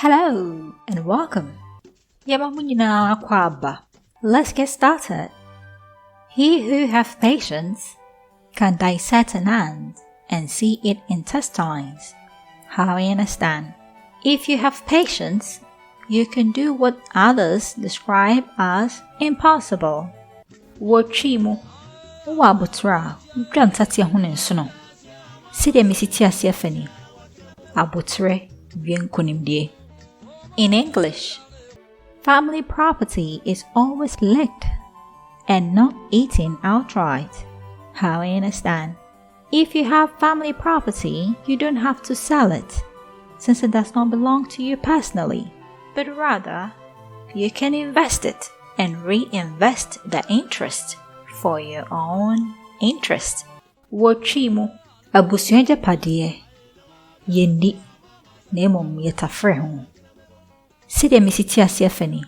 Hello and welcome. Yamamunina kwaba. Let's get started. He who hath patience can dissect an ant and see its intestines. How I understand. If you have patience, you can do what others describe as impossible. Wochimu. Wabutra. Grantati hunensuno. Side misiti asiafeni. Abutre vienkunimdie. In English, family property is always licked and not eaten outright. How I understand. If you have family property, you don't have to sell it, since it does not belong to you personally, but rather, you can invest it and reinvest the interest for your own interest. Wochimu. Abusuenja padie. Yendi. Nemom yetafrehu. Side misiti asiafeni.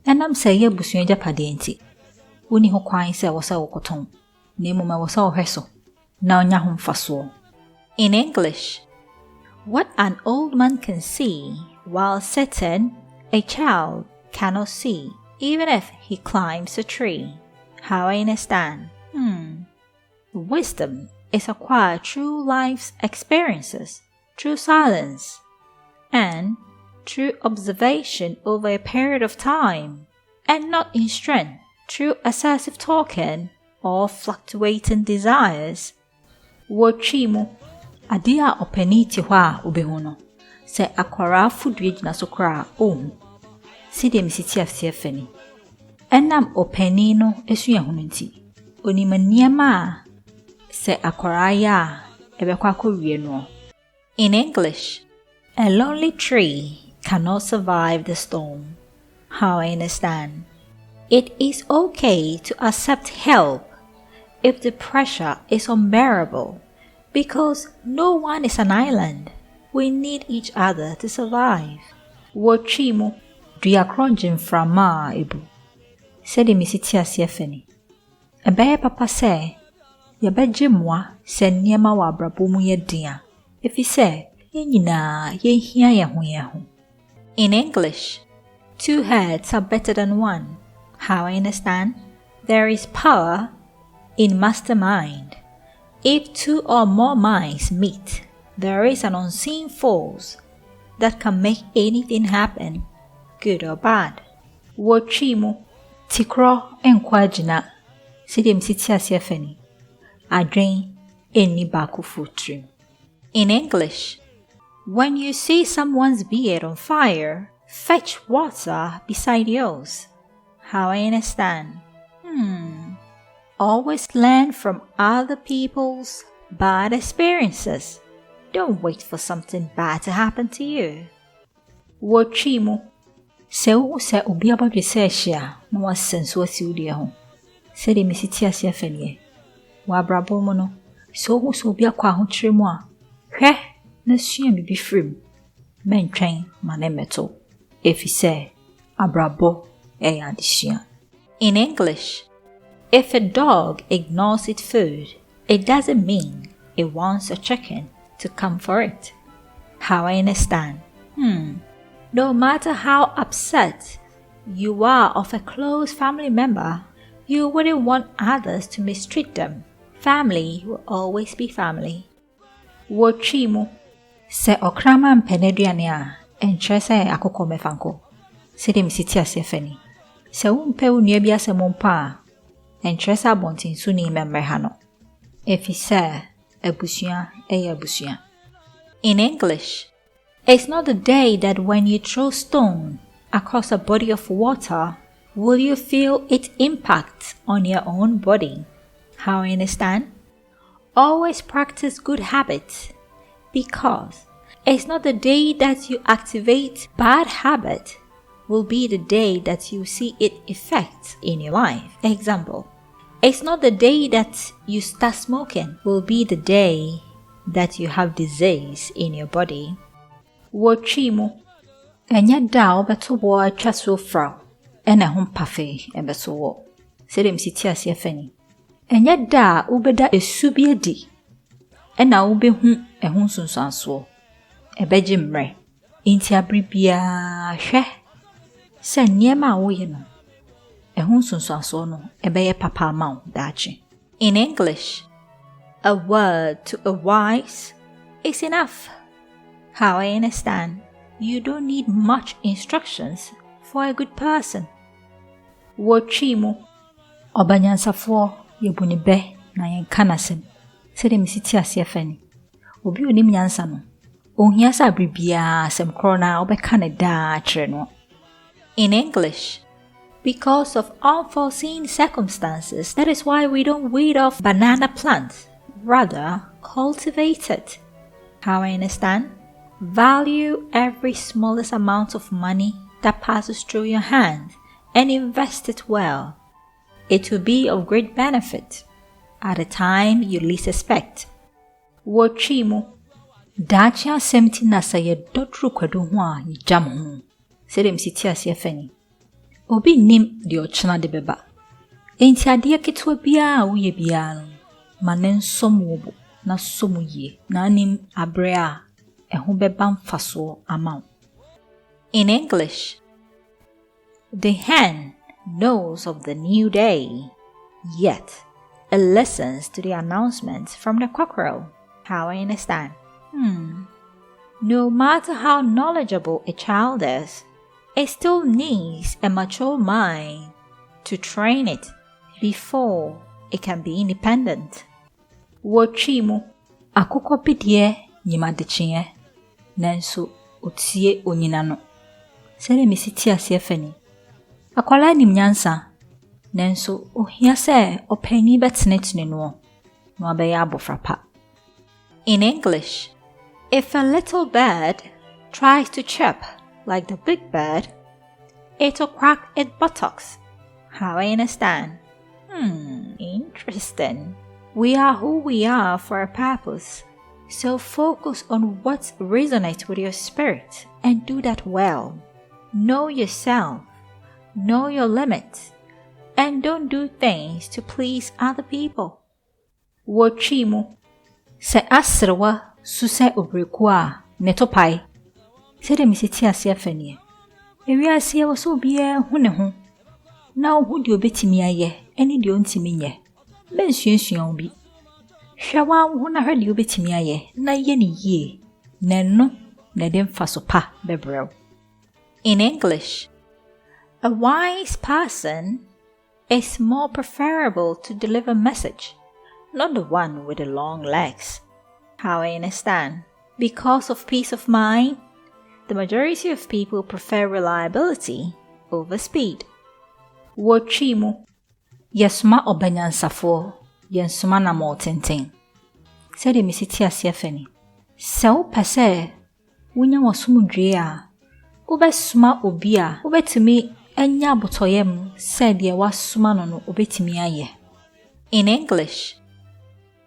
Enam seye abusuenja padie nti. Uni ho kwan se wasa wokoton. Nemom wasa ohweso. Na onya ho mfaso. In English, what an old man can see while sitting, a child cannot see, even if he climbs a tree. How I understand. Wisdom is acquired through life's experiences, through silence, and through observation over a period of time, and not in strength through excessive talking or fluctuating desires. Wochimu. Adia openi ti hwa ubehuno. Se akwara fudue gyina so kra ohu. Side misiti afsiafeni. Enam openi no esu yehunu nti. Onima niema se akwara ya ebekwa kowie no. In English, a lonely tree cannot survive the storm. How I understand. It is okay to accept help if the pressure is unbearable, because no one is an island. We need each other to survive. Wochimu. Duakronjin frama ebu. Sede misiti asiafeni. Ebeye papa se, yebeje mwa se niema wa abrabo mu yedin. Efi se, yenyina yehia yeho. In English, two heads are better than one. How I understand. There is power in mastermind. If two or more minds meet, there is an unseen force that can make anything happen, good or bad. Wochimu. Tikro enkwajina. Side msiti asiafeni. Adren eni baku futru. In English, when you see someone's beard on fire, fetch water beside yours. How I understand. Always learn from other people's bad experiences. Don't wait for something bad to happen to you. Wochimu. Se ubi abadwe se ahia na wasenso asiudie ho. Sede misiti asiafeni. Wa abrabo mu no, se obi akwa ahokyere mu a, hwe na sua bibi frim. Mentwen mane meto. Efi se abrabo adesua. In English, if a dog ignores its food, it doesn't mean it wants a chicken to come for it. How I understand. No matter how upset you are of a close family member, you wouldn't want others to mistreat them. Family will always be family. Wochimu. Se okrama mpeneduane a, enkyere se akokọ mefanko. Sede misiti asiafeni. Se umpe unua bi asemompa a, enkyere se abontinsu ni memre ha no. Efi se abusua abusua. In English, it's not the day that when you throw stone across a body of water, will you feel its impact on your own body. How I understand. Always practice good habits, because it's not the day that you activate bad habit will be the day that you see its effects in your life. Example, it's not the day that you start smoking will be the day that you have disease in your body. Wochimu. Enya da obeto bo atwa so fra ena ho mpafe ebeso wo. Sede msiti asiafeni. Enya da ubeda esu bi edi ena ubehu ehun sunsanso. Ebeji mre. Inti abribia hwe. Se nneema a woye no. Ehun sunsuaso no ebeye papa ma dachi. In English, a word to a wise is enough. How I understand, you don't need much instructions for a good person. Wochimu. Obanyansafo yebuni be na yenka nasem. Sede misiti ase fani. Obi onim nyansa no. Ohia sa bribia asem kro na obeka ne da kire no. In English, because of unforeseen circumstances, that is why we don't weed off banana plants, rather cultivate it. How I understand? Value every smallest amount of money that passes through your hand and invest it well. It will be of great benefit at a time you least expect. Wochimu. Dacha semti nasa ye dotru kwadu ho a yjam ho. Sedem siti ase fani. Obi nim de ochena de beba. Enti ade ketwa bia wo ye bia no. Manen somobo na somuye na nim abre a eho beba mfaso ama. In English, the hen knows of the new day, yet it listens to the announcements from the cockerel. How I understand? No matter how knowledgeable a child is, it still needs a mature mind to train it before it can be independent. Wochimu. Akoko bidie nyimadechie nanso otie onyina no. Sere misiti ase fani. Akwala nim nyansa nanso ohia se opani betenetene no no abeya abofrapa. In English, if a little bird tries to chirp like the big bird, it'll crack its buttocks. How I understand? Interesting. We are who we are for a purpose. So focus on what resonates with your spirit and do that well. Know yourself, know your limits, and don't do things to please other people. Wochimu. Se asrewa suse obrekua netopai. Sede misiti ase afani. Ewi ase wo so bia hu ne ho. Na wo de obetimi aye, eni de ontimi nye. Mensuensuan bi. Hwawa wo na hwede obetimi aye, na ye ne yie. Na no na dem faso pa bebrew. In English, a wise person is more preferable to deliver a message, not the one with the long legs. How I understand? Because of peace of mind, the majority of people prefer reliability over speed. Wochimu. Yesuma obanyansafo, yensuma na motenten. Sede misiti ase afani. Se wo pese wonya wasumudwe a, wobesuma obi a, wobetumi anya abotoyem se de wasuma no obetumi aye. In English,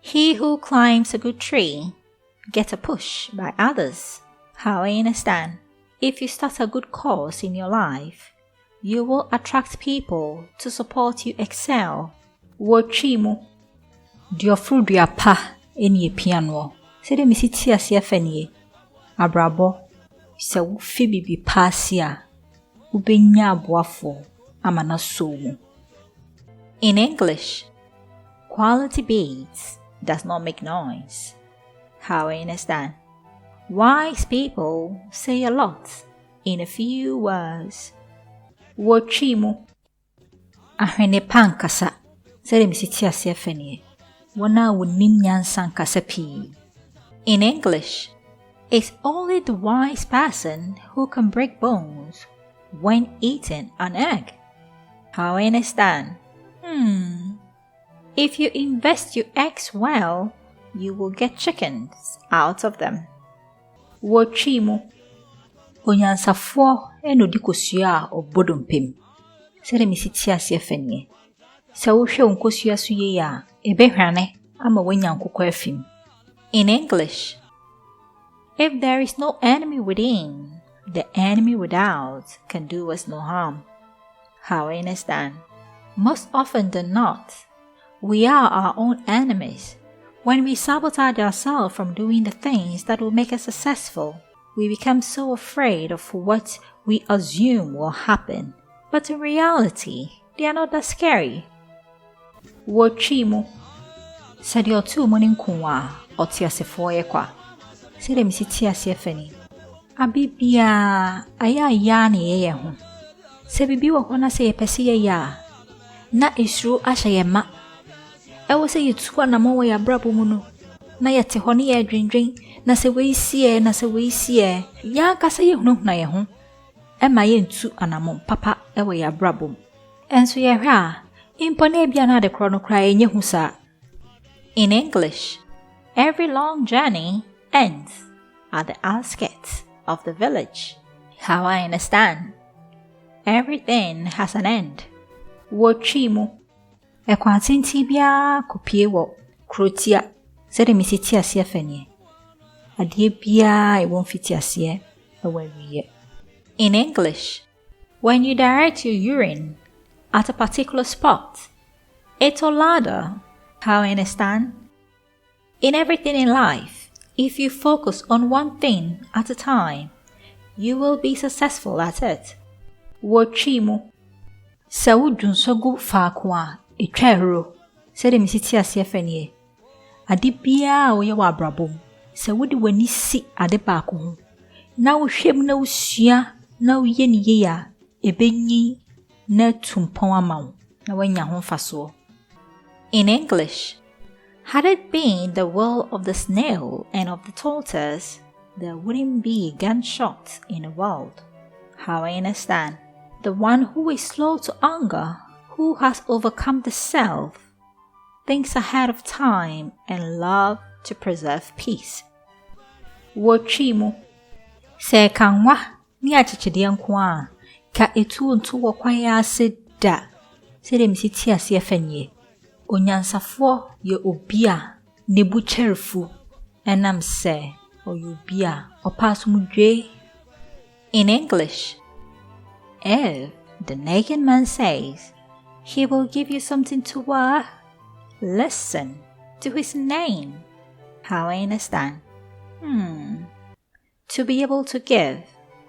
he who climbs a good tree gets a push by others. How I understand? If you start a good cause in your life, you will attract people to support you excel. Wochimu. Diofrudua pa eni piano. Sede misiti ase afani. Abrabo. Se wo fi bibi pasia. Ubenya aboafo amana somu. In English, quality beats does not make noise. How I understand? Wise people say a lot in a few words. Wochimu. Ahwene pankasa. Sede misiti ase afani. Wana wonim nyansa nkasa pi. In English, it's only the wise person who can break bones when eating an egg. How I understand? If you invest your eggs well, you will get chickens out of them. Wochimu. Onyansafo eno dikosua obodompem. Sede misiti ase afani. Se wo hwe onkosua so ye ya, ebehwane ama wanya nkokọ afim. In English, if there is no enemy within, the enemy without can do us no harm. How I understand? Most often than not, we are our own enemies when we sabotage ourselves from doing the things that will make us successful. we become so afraid of what we assume will happen, but in reality, they are not that scary. Wochimu. Said your two morning kuwa, or tiasefo kwa. Said Missy Tiasefeni. Abibia, aya yani ye ho. Sebibi wa hona se yepesi ya. Na isru asha yema. Ewo se yitu na mo ya brabo mu no. Na yete ho ne ye dwendwen, na se we sie, ya kasa ye hunu na ye ho. Ema ye ntu anamon papa ewo ya brabo. Enso ye hwa a, impone bia na de kro no kra enye hu sa. In English, every long journey ends at the outskirts of the village. How I understand. Everything has an end. Wochimu. Ekwantinti bia kopie wo krotia. Sede misiti ase afanie. Adie bia e won fiti ase ewawiye. In English, when you direct your urine at a particular spot, it's a ladder. How I understand. In everything in life, if you focus on one thing at a time, you will be successful at it. Wochimu. Sa wudunsogu faakwa etwahro. Sede misiti ase afanie. Ade bia wo ye wa brabom. Sa wudi wani si ade baako ho. Na wo hwem na usua na wo ye ni ye ya ebenyi na tumpon amawo. Na wanya ho faso. In English, had it been the will of the snail and of the tortoise, there wouldn't be gunshots in the world. How I understand. The one who is slow to anger, who has overcome the self, thinks ahead of time and love to preserve peace. Wochimu. Se kanwa ni achichide nko a ka etu nto wokwaya ase da. Se dem siti ase afanye. Onyansafo ye obia nebu cherfu enam se oyobia opasumudwe. In English, if the naked man says he will give you something to wear, listen to his name. How I understand. To be able to give,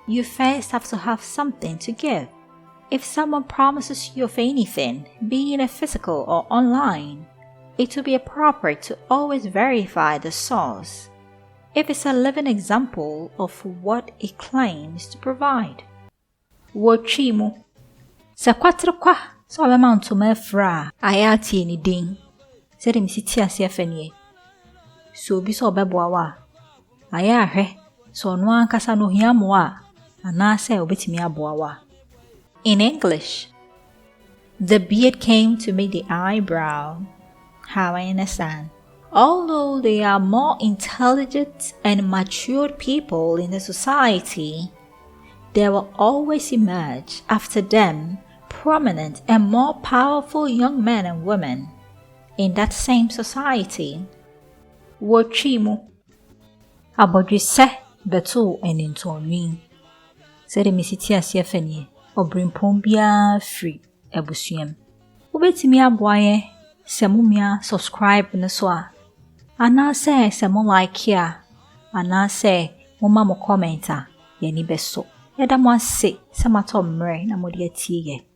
you first have to have something to give. If someone promises you of anything, be it physical or online, it will be appropriate to always verify the source, if it's a living example of what it claims to provide. Wochimu. Sa kwatrokwa so abema ntoma afra ayati ni din. Sede misiti ase afanie. So bi so beboa wa. Aya ahwe so no ankasa no hiamo a anase obetimi aboa wa. In English, the beard came to meet the eyebrow. How I understand. Although they are more intelligent and matured people in the society, there will always emerge after them prominent and more powerful young men and women in that same society. Wochimu. Abodwise beto eninto onwin. Sede misiti ase afanie. Obrimpom bia free ebusuam. Ubetimi aboaye se mumia subscribe ne so a. Ana se mo like ya. Ana se moma mo comment a ye ni beso. Yeda mo ase se mato mre na mo de atie ye.